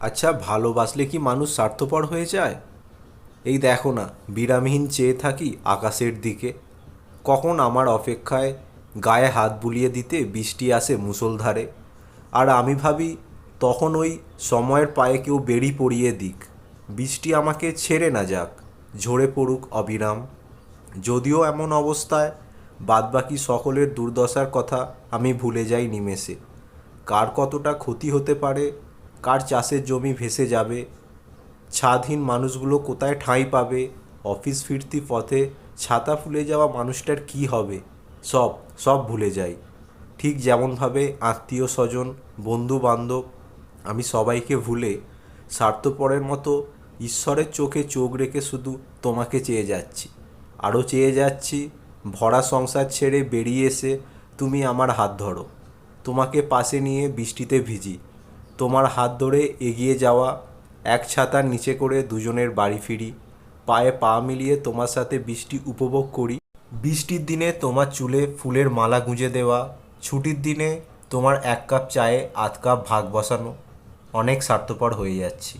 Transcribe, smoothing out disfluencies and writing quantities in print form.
আচ্ছা, ভালোবাসলে কি মানুষ স্বার্থপর হয়ে যায়? এই দেখো না, বিরামহীন চেয়ে থাকি আকাশের দিকে। কখন আমার অপেক্ষায় গায়ে হাত বুলিয়ে দিতে বৃষ্টি আসে মুষলধারে। আর আমি ভাবি, তখন ওই সময়ের পায়ে কেউ বেড়ি পরিয়ে দিক, বৃষ্টি আমাকে ছেড়ে না যাক, ঝরে পড়ুক অবিরাম। যদিও এমন অবস্থায় বাদবাকি সকলের দুর্দশার কথা আমি ভুলে যাই নিমেষে। কার কতটা ক্ষতি হতে পারে, কার চাষের জমি ভেসে যাবে, ছাদহীন মানুষগুলো কোথায় ঠাঁই পাবে, অফিস ফিরতি পথে ছাতা ফুলে যাওয়া মানুষটার কি হবে, সব সব ভুলে যাই। ঠিক যেমনভাবে আত্মীয় স্বজন, বন্ধু বান্ধব, আমি সবাইকে ভুলে স্বার্থপরের মতো ঈশ্বরের চোখে চোখ রেখে শুধু তোমাকে চেয়ে যাচ্ছি। আরও চেয়ে যাচ্ছি, ভরা সংসার ছেড়ে বেরিয়ে এসে তুমি আমার হাত ধরো, তোমাকে পাশে নিয়ে বৃষ্টিতে ভিজি, তোমার হাত ধরে এগিয়ে যাওয়া, এক ছাতার নিচে করে দুজনের বাড়ি ফিরি, পায়ে পা মিলিয়ে তোমার সাথে বৃষ্টি উপভোগ করি। বৃষ্টির দিনে তোমার চুলে ফুলের মালা গুঁজে দেওয়া, ছুটির দিনে তোমার এক কাপ চায়ে আধ কাপ ভাগ বসানো। অনেক স্বার্থপর হয়ে যাচ্ছি।